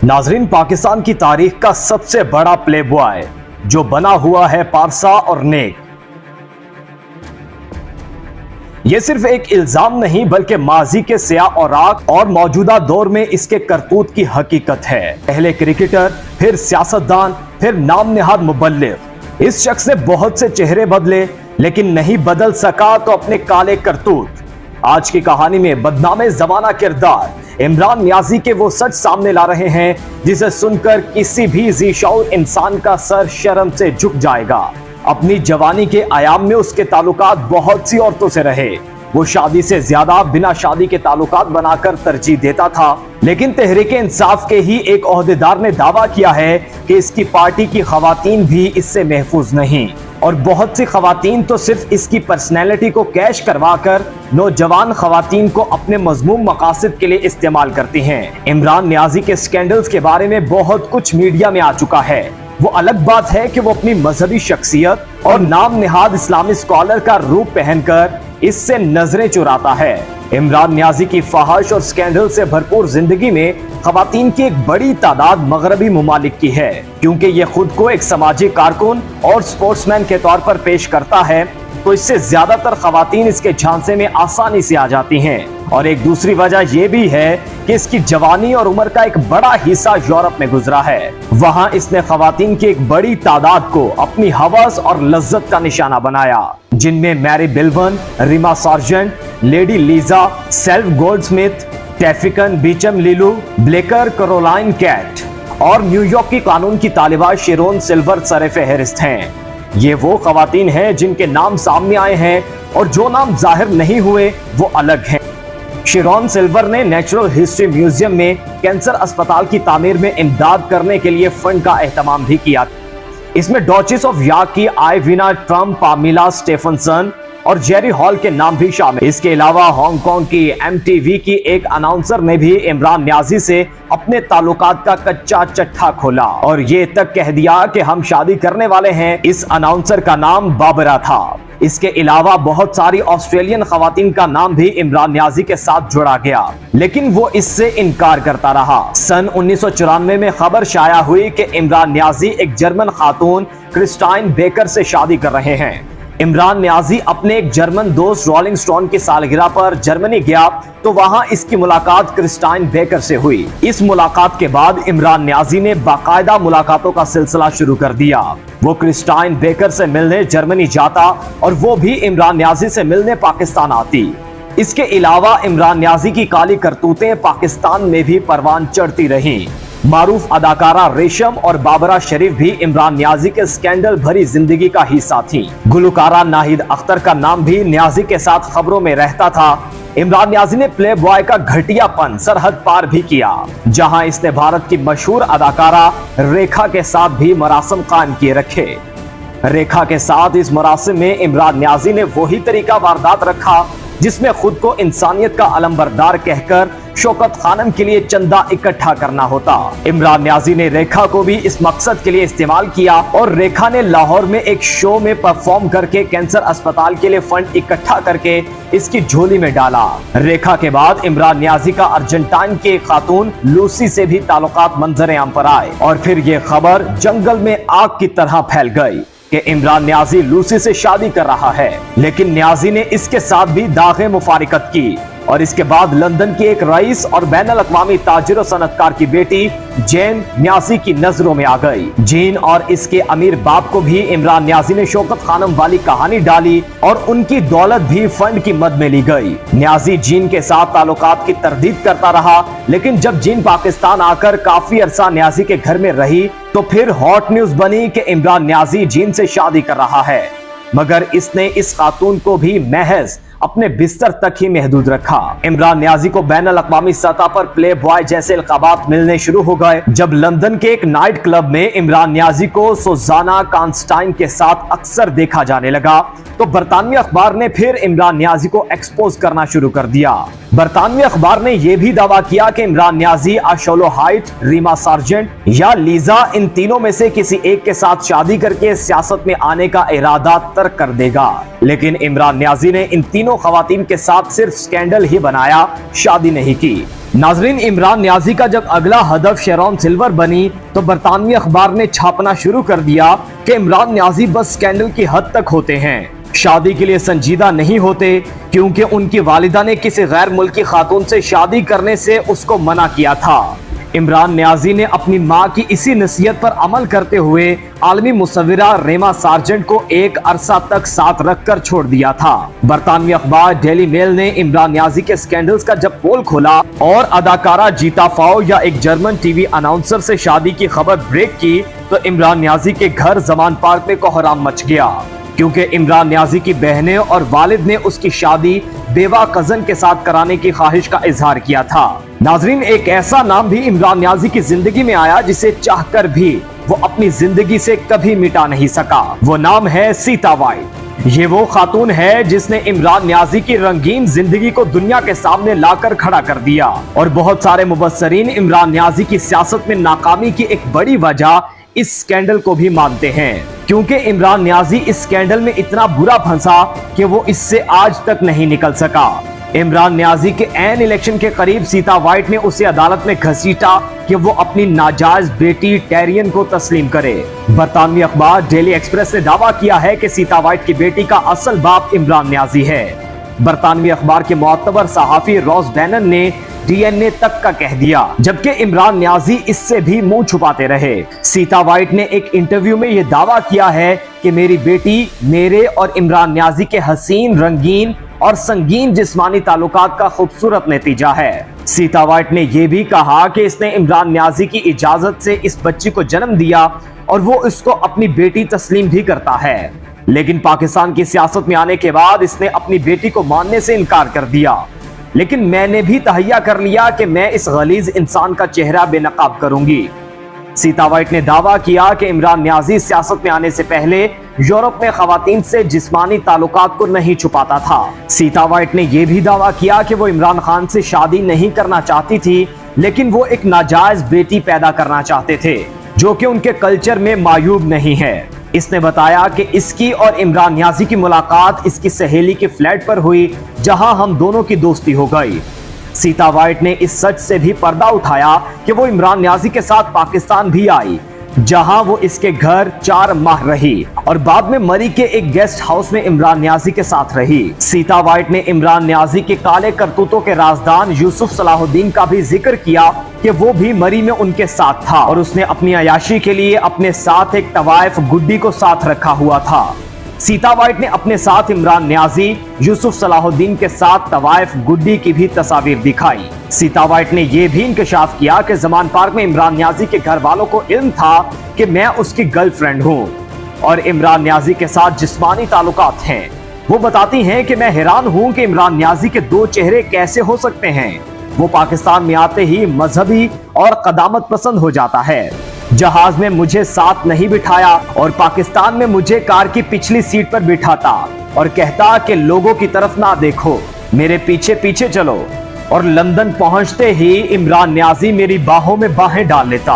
नाजरीन, पाकिस्तान की तारीख का सबसे बड़ा प्ले बॉय जो बना हुआ है पारसा और नेक, यह सिर्फ एक इल्जाम नहीं बल्कि माजी के सियाह औराक और मौजूदा दौर में इसके करतूत की हकीकत है। पहले क्रिकेटर, फिर सियासतदान, फिर नाम निहाद मुबल्लिग। इस शख्स ने बहुत से चेहरे बदले लेकिन नहीं बदल सका तो अपने काले करतूत। आज की कहानी में बदनामे जमाना किरदार इमरान नियाजी के वो सच सामने ला रहे हैं जिसे सुनकर किसी भी ज़ी-शऊर इंसान का सर शर्म से झुक जाएगा। अपनी जवानी के आयाम में उसके ताल्लुकात बहुत सी औरतों से रहे। वो शादी से ज्यादा बिना शादी के ताल्लुकात बनाकर तरजीह देता था, लेकिन तहरीके इंसाफ के ही एक ओहदेदार ने दावा किया है कि इसकी पार्टी की खवातीन भी इससे महफूज नहीं और बहुत सी खवातीन तो सिर्फ इसकी पर्सनैलिटी को कैश करवा कर नौजवान खवातीन को अपने मजमूम मकासद के लिए इस्तेमाल करती हैं। इमरान नियाजी के स्कैंडल्स के बारे में बहुत कुछ मीडिया में आ चुका है। वो अलग बात है कि वो अपनी मजहबी शख्सियत और नाम निहाद इस्लामी स्कॉलर का रूप पहनकर इससे नजरें चुराता है। इमरान नियाजी की फहश और स्कैंडल से भरपूर जिंदगी में खवातीन की एक बड़ी तादाद मगरबी मुमालिक की है, क्योंकि ये खुद को एक समाजी कारकुन और स्पोर्ट्समैन के तौर पर पेश करता है, तो इससे ज्यादातर खवातीन इसके झांसे में आसानी से आ जाती हैं। और एक दूसरी वजह यह भी है कि इसकी जवानी और उम्र का एक बड़ा हिस्सा यूरोप में गुजरा है। वहां इसने खवातीन की एक बड़ी तादाद को अपनी हवस और लज्जत का निशाना बनाया, जिनमें मैरी बिल्वन, रीमा सार्जेंट, लेडी लीजा, सेल्फ गोल्डस्मिथ, टैफिकन बीचम लिलू, ब्लेकर कैरोलाइन कैट और न्यूयॉर्क की कानून की तालिबा शेरोन सिल्वर सर-ए-फहरिस्त हैं। ये वो खवातीन हैं जिनके नाम सामने आए हैं और जो नाम जाहिर नहीं हुए वो अलग हैं। शेरोन सिल्वर ने नेचुरल हिस्ट्री म्यूजियम में कैंसर अस्पताल की तामीर में इमदाद करने के लिए फंड का एहतमाम भी किया। इसमें डॉचेस ऑफ यॉर्क की आइविना ट्रम्प, पामिला स्टेफनसन और जेरी हॉल के नाम भी शामिल। इसके अलावा हांगकांग की एमटीवी की एक अनाउंसर ने भी इमरान नियाजी से अपने ताल्लुकात का कच्चा चट्टा खोला और ये तक कह दिया कि हम शादी करने वाले हैं। इस अनाउंसर का नाम बाबरा था। इसके अलावा बहुत सारी ऑस्ट्रेलियन खवातीन का नाम भी इमरान नियाजी के साथ जोड़ा गया, लेकिन वो इससे इनकार करता रहा। सन 1994 में खबर शाया हुई कि इमरान नियाजी एक जर्मन खातून क्रिस्टाइन बेकर से शादी कर रहे हैं। इमरान नियाजी अपने एक जर्मन दोस्त रोलिंग स्टोन की सालगिरह पर जर्मनी गया तो वहां इसकी मुलाकात क्रिस्टाइन बेकर से हुई। इस मुलाकात के बाद इमरान नियाजी ने बाकायदा मुलाकातों का सिलसिला शुरू कर दिया। वो क्रिस्टाइन बेकर से मिलने जर्मनी जाता और वो भी इमरान नियाजी से मिलने पाकिस्तान आती। इसके अलावा इमरान नियाजी की काली करतूतें पाकिस्तान में भी परवान चढ़ती रहीं। मारूफ अदाकारा रेशम और बाबरा शरीफ भी इमरान नियाजी के स्कैंडल भरी जिंदगी का हिस्सा थी। गुलकारा नाहिद अख्तर का नाम भी नियाजी के साथ खबरों में रहता था। इमरान नियाजी ने प्ले बॉय का घटियापन सरहद पार भी किया, जहां इसने भारत की मशहूर अदाकारा रेखा के साथ भी मरासम कायम किए रखे। रेखा के साथ इस मरासिम में इमरान नियाजी ने वही तरीका वारदात रखा जिसमें खुद को इंसानियत का अलंबरदार कहकर शौकत खानम के लिए चंदा इकट्ठा करना होता। इमरान नियाजी ने रेखा को भी इस मकसद के लिए इस्तेमाल किया और रेखा ने लाहौर में एक शो में परफॉर्म करके कैंसर अस्पताल के लिए फंड इकट्ठा करके इसकी झोली में डाला। रेखा के बाद इमरान नियाजी का अर्जेंटाइन के खातून लूसी से भी ताल्लुकात मंजर आम पर आए और फिर ये खबर जंगल में आग की तरह फैल गई कि इमरान नियाजी लूसी से शादी कर रहा है, लेकिन नियाजी ने इसके साथ भी दागे मुफारिकत की और इसके बाद लंदन के एक रईस और बैनुल अक़वामी ताजिर और सनतकार की बेटी जेन नियाजी की नजरों में आ गई। जीन और इसके अमीर बाप को भी इमरान नियाजी ने शौकत खानम वाली कहानी डाली और उनकी दौलत भी फंड की मद में ली गई। नियाजी जीन के साथ ताल्लुकात की तरदीद करता रहा, लेकिन जब जीन पाकिस्तान आकर काफी अरसा नियाजी के घर में रही तो फिर हॉट न्यूज बनी कि इमरान नियाजी जीन से शादी कर रहा है, मगर इसने इस खातून को भी महज अपने बिस्तर तक ही महदूद रखा। इमरान नियाजी को बैनुल अक़वामी सतह पर प्ले बॉय जैसे इल्क़ाबात मिलने शुरू हो गए जब लंदन के एक नाइट क्लब में इमरान नियाजी को सुज़ाना कॉन्स्टाइन के साथ अक्सर देखा जाने लगा, तो बरतानवी अखबार ने फिर इमरान नियाजी को एक्सपोज करना शुरू कर दिया। बरतानवी अखबार ने यह भी दावा किया कि इमरान नियाजी आशोलो हाइट, रीमा सार्जेंट या लीजा इन तीनों में से किसी एक के साथ शादी करके सियासत में आने का इरादा तर्क कर देगा, लेकिन इमरान नियाजी ने इन तीनों खवातीन के साथ सिर्फ स्कैंडल ही बनाया, शादी नहीं की। नाजरीन, इमरान न्याजी का जब अगला हदफ शेरॉन सिल्वर बनी तो बरतानवी अखबार ने छापना शुरू कर दिया कि इमरान न्याजी बस स्कैंडल की हद तक होते हैं, शादी के लिए संजीदा नहीं होते, क्योंकि उनकी वालिदा ने किसी गैर मुल्की खातून से शादी करने से उसको मना किया था। इमरान न्याजी ने अपनी मां की इसी नसीहत पर अमल करते हुए आलमी मुसव्विरा रेमा सार्जेंट को एक अरसा तक साथ रखकर छोड़ दिया था। बरतानवी अखबार डेली मेल ने इमरान न्याजी के स्कैंडल्स का जब पोल खोला और अदाकारा जीता फाओ या एक जर्मन टीवी अनाउंसर से शादी की खबर ब्रेक की तो इमरान न्याजी के घर जमान पार्क में कोहराम मच गया, क्योंकि इमरान न्याजी की बहनें और वालिद ने उसकी शादी बेवा कजन के साथ कराने की ख्वाहिश का इजहार किया था। नाजरीन, एक ऐसा नाम भी इमरान न्याजी की जिंदगी में आया जिसे चाहकर भी वो अपनी जिंदगी से कभी मिटा नहीं सका। वो नाम है सीता वाइट। ये वो खातून है जिसने इमरान न्याजी की रंगीन जिंदगी को दुनिया के सामने लाकर खड़ा कर दिया, और बहुत सारे मुबस्सरीन इमरान न्याजी की सियासत में नाकामी की एक बड़ी वजह इस स्कैंडल को भी मानते हैं, क्योंकि इमरान न्याजी इस स्कैंडल में इतना बुरा फंसा कि वो इससे आज तक नहीं निकल सका। इमरान न्याजी के एन इलेक्शन के करीब सीता वाइट ने उसे अदालत में घसीटा कि वो अपनी नाजायज बेटी टेरियन को तस्लीम करे। बरतानवी अखबार डेली एक्सप्रेस ने दावा किया है कि सीता वाइट की बेटी का असल बाप इमरान न्याजी है। बरतानवी अखबार के मोतबर सहाफी रॉस बैनन ने डीएनए तक का कह दिया, जबकि इमरान न्याजी इससे भी मुंह छुपाते रहे। सीता वाइट ने एक इंटरव्यू में यह दावा किया है कि मेरी बेटी मेरे और इमरान न्याजी के हसीन, रंगीन और संगीन जिस्मानी ताल्लुकात का खूबसूरत नतीजा है। सीता वाइट ने यह भी कहा कि इसने इमरान न्याजी की इजाजत से इस बच्ची को जन्म दिया और वो इसको अपनी बेटी तस्लीम भी करता है, लेकिन पाकिस्तान की सियासत में आने के बाद इसने अपनी बेटी को मानने से इनकार कर दिया। लेकिन मैंने भी तहैया कर लिया कि मैं इस गलीज इंसान का चेहरा बेनकाब करूंगी। सीता वाइट ने दावा किया कि इमरान न्याजी सियासत में आने से पहले यूरोप में खवातीन से जिस्मानी ताल्लुकात को नहीं छुपाता था। सीता वाइट ने यह भी दावा किया कि वो इमरान खान से शादी नहीं करना चाहती थी, लेकिन वो एक नाजायज बेटी पैदा करना चाहते थे, जो कि उनके कल्चर में मायूब नहीं है। इसने बताया कि इसकी और इमरान न्याजी की मुलाकात इसकी सहेली के फ्लैट पर हुई, जहां हम दोनों की दोस्ती हो गई। सीता वाइट ने इस सच से भी पर्दा उठाया कि वो इमरान न्याजी के साथ पाकिस्तान भी आई, जहां वो इसके घर 4 माह रही और बाद में मरी के एक गेस्ट हाउस में इमरान न्याजी के साथ रही। सीता वाइट ने इमरान न्याजी के काले करतूतों के राजदान यूसुफ सलाहुद्दीन का भी जिक्र किया कि वो भी मरी में उनके साथ था और उसने अपनी अयाशी के लिए अपने साथ एक तवाइफ गुड्डी को साथ रखा हुआ था। सीता वाइट ने अपने साथ इमरान न्याजी, यूसुफ सलाहुद्दीन के साथ तवाइफ गुड्डी की भी तस्वीर दिखाई। सीता वाइट ने यह भी इंकशाफ किया कि जमान पार्क में इमरान न्याजी के घर वालों को इल्म था कि मैं उसकी गर्लफ्रेंड हूं और इमरान न्याजी के साथ जिस्मानी ताल्लुकात हैं। वो बताती हैं कि मैं हैरान हूं कि इमरान न्याजी के 2 चेहरे कैसे हो सकते हैं। वो पाकिस्तान में आते ही मजहबी और कदामत पसंद हो जाता है, जहाज में मुझे साथ नहीं बिठाया और पाकिस्तान में मुझे कार की पिछली सीट पर बिठाता और कहता कि लोगों की तरफ ना देखो, मेरे पीछे पीछे चलो, और लंदन पहुंचते ही इमरान न्याजी मेरी बाहों में बाहें डाल लेता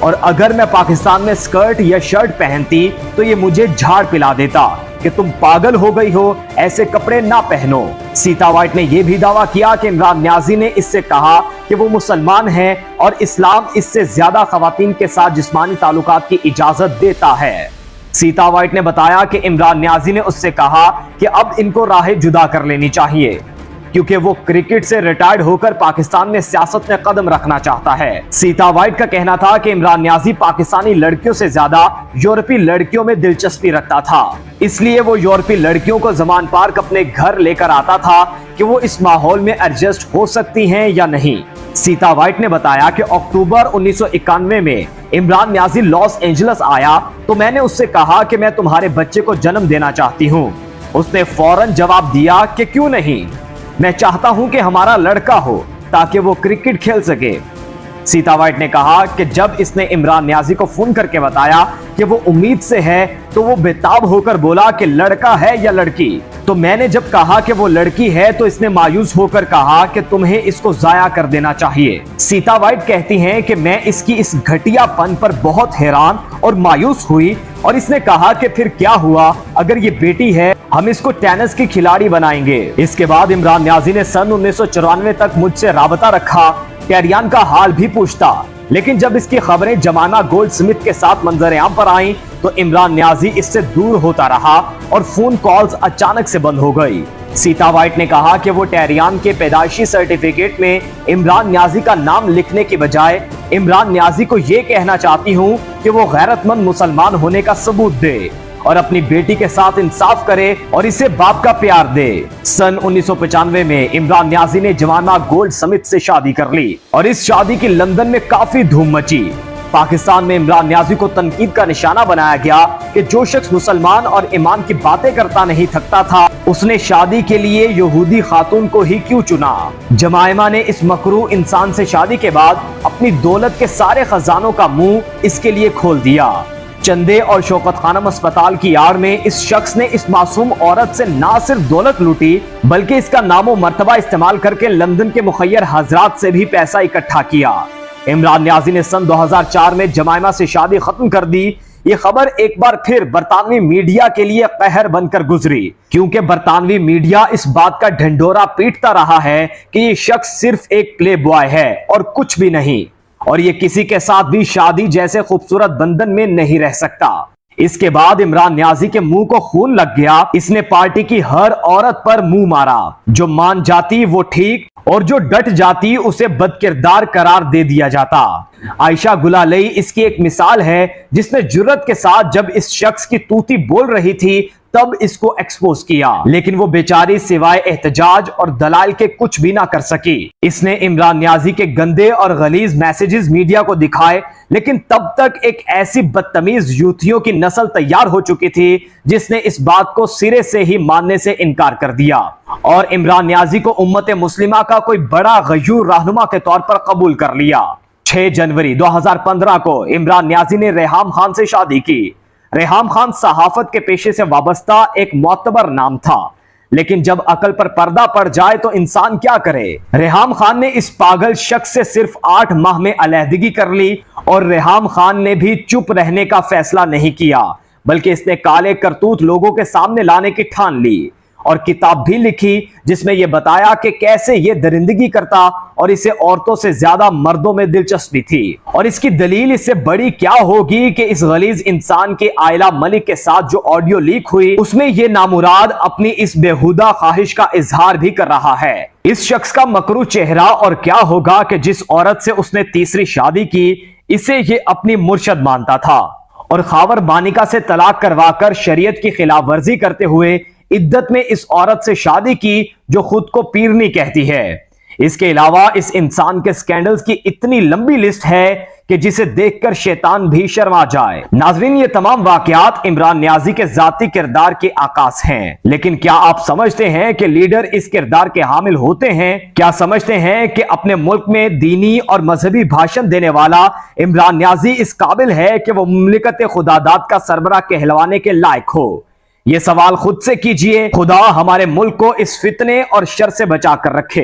और अगर मैं पाकिस्तान में स्कर्ट या शर्ट पहनती तो ये मुझे झाड़ पिला देता कि तुम पागल हो गई हो, ऐसे कपड़े ना पहनो। सीता वाइट ने यह भी दावा किया कि इमरान न्याजी ने इससे कहा कि वो मुसलमान है और इस्लाम इससे ज्यादा खवातीन के साथ जिस्मानी ताल्लुकात की इजाजत देता है। सीता वाइट ने बताया कि इमरान न्याजी ने उससे कहा कि अब इनको राहें जुदा कर लेनी चाहिए, क्योंकि वो क्रिकेट से रिटायर्ड होकर पाकिस्तान में सियासत में कदम रखना चाहता है। सीता वाइट का कहना था कि इमरान न्याजी पाकिस्तानी लड़कियों से ज्यादा यूरोपीय लड़कियों में दिलचस्पी रखता था, इसलिए वो यूरोपीय लड़कियों को जमान पार्क अपने घर लेकर आता था कि वो इस माहौल में एडजस्ट हो सकती हैं या नहीं। सीता वाइट ने बताया कि अक्टूबर 1991 में इमरान न्याजी लॉस एंजलिस आया तो मैंने उससे कहा कि मैं तुम्हारे बच्चे को जन्म देना चाहती हूँ। उसने फौरन जवाब दिया कि क्यों नहीं, मैं चाहता हूं कि हमारा लड़का हो ताकि वो क्रिकेट खेल सके। सीता वाइट ने कहा कि जब इसने इमरान न्याजी को फोन करके बताया कि वो उम्मीद से है तो वो बेताब होकर बोला कि लड़का है या लड़की। तो मैंने जब कहा कि वो लड़की है तो इसने मायूस होकर कहा कि तुम्हें इसको जाया कर देना चाहिए। सीता वाइट कहती हैं कि मैं इसकी इस घटियापन पर बहुत हैरान और मायूस हुई और इसने कहा कि फिर क्या हुआ, अगर ये बेटी है हम इसको टेनिस की खिलाड़ी बनाएंगे। इसके बाद इमरान न्याजी ने सन 1994 तक मुझसे राबता रखा टेहरियान का हाल भी पूछता। लेकिन जब इसकी खबरें जमाना गोल्ड स्मिथ के साथ मंजर आम पर आईं, तो इमरान न्याजी इससे दूर होता रहा और फोन कॉल्स अचानक से बंद हो गई। सीता वाइट ने कहा कि वो टेहरियान के पैदाइशी सर्टिफिकेट में इमरान न्याजी का नाम लिखने की बजाय इमरान न्याजी को ये कहना चाहती हूँ कि वो गैरतमंद मुसलमान होने का सबूत दे और अपनी बेटी के साथ इंसाफ करे और इसे बाप का प्यार दे। सन 1995 में इमरान न्याजी ने जमाना गोल्ड स्मिथ से शादी कर ली और इस शादी की लंदन में काफी धूम मची। पाकिस्तान में इमरान न्याजी को तनकीद का निशाना बनाया गया कि जो शख्स मुसलमान और ईमान की बातें करता नहीं थकता था, उसने शादी के लिए यहूदी खातून को ही क्यों चुना। जमायमा ने इस मकरू इंसान से शादी के बाद अपनी दौलत के सारे खजानों का मुंह इसके लिए खोल दिया। चंदे और शौकत खानम अस्पताल की आड़ में इस शख्स ने इस मासूम औरत से ना सिर्फ दौलत लूटी, बल्कि इसका नामो मर्तबा इस्तेमाल करके लंदन के मुखय्यर हजरात से भी पैसा इकट्ठा किया। इमरान न्याजी ने सन 2004 में जमायमा से शादी खत्म कर दी। ये खबर एक बार फिर बरतानवी मीडिया के लिए कहर बनकर गुजरी, क्योंकि बरतानवी मीडिया इस बात का ढंढोरा पीटता रहा है कि ये शख्स सिर्फ एक प्ले बॉय है और कुछ भी नहीं, और ये किसी के साथ भी शादी जैसे खूबसूरत बंधन में नहीं रह सकता। इसके बाद इमरान न्याजी के मुंह को खून लग गया। इसने पार्टी की हर औरत पर मुंह मारा। जो मान जाती वो ठीक, और जो डट जाती उसे बदकिरदार करार दे दिया जाता। आयशा गुलालई इसकी एक मिसाल है, जिसने जुर्रत के साथ जब इस शख्स की तूती बोल रही थी तब इसको एक्सपोज किया, लेकिन वो बेचारी सिवाय एहतजाज और दलाल के कुछ भी ना कर सकी। इसने इमरान न्याजी के गंदे और गलीज मैसेजेस मीडिया को दिखाए, लेकिन तब तक एक ऐसी बदतमीज यूथियों की नस्ल तैयार हो चुकी थी जिसने इस बात को सिरे से ही मानने से इनकार कर दिया और इमरान न्याजी को उम्मत मुस्लिमा का कोई बड़ा गयूर रहनुमा के तौर पर कबूल कर लिया। 6 जनवरी 2015 को इमरान न्याजी ने रेहाम खान से शादी की। रेहाम खान सहाफत के पेशे से वाबस्ता एक मोतबर नाम था, लेकिन जब अकल पर पर्दा पड़ जाए तो इंसान क्या करे। रेहाम खान ने इस पागल शख्स से सिर्फ 8 माह में अलहदगी कर ली और रेहाम खान ने भी चुप रहने का फैसला नहीं किया, बल्कि इसने काले करतूत लोगों के सामने लाने की ठान ली और किताब भी लिखी जिसमें यह बताया कि कैसे ये दरिंदगी करता और इसे औरतों से ज्यादा मर्दों में दिलचस्पी थी। और इसकी दलील इससे बड़ी क्या होगी कि इस गलीज इंसान के आयला मलिक के साथ जो ऑडियो लीक हुई, उसमें यह नामुराद अपनी इस बेहुदा ख्वाहिश का इजहार भी कर रहा है। इस शख्स का मकरू चेहरा और क्या होगा कि जिस औरत से उसने तीसरी शादी की, इसे ये अपनी मुर्शद मानता था और खावर बानिका से तलाक करवाकर शरीयत की खिलाफ वर्जी करते हुए इद्दत में इस औरत से शादी की जो खुद को पीरनी कहती है। इसके अलावा इस इंसान के स्कैंडल्स की इतनी लंबी लिस्ट है कि जिसे देखकर शैतान भी शर्मा जाए। नाजरीन, ये तमाम वाकयात इमरान न्याजी के जाती किरदार के आकाश हैं, लेकिन क्या आप समझते हैं कि लीडर इस किरदार के हामिल होते हैं? क्या समझते हैं कि अपने मुल्क में दीनी और मजहबी भाषण देने वाला इमरान न्याजी इस काबिल है कि वो मुमलिकत खुदादाद का सरबराह कहलवाने के लायक हो? ये सवाल खुद से कीजिए। खुदा हमारे मुल्क को इस फितने और शर से बचा कर रखे।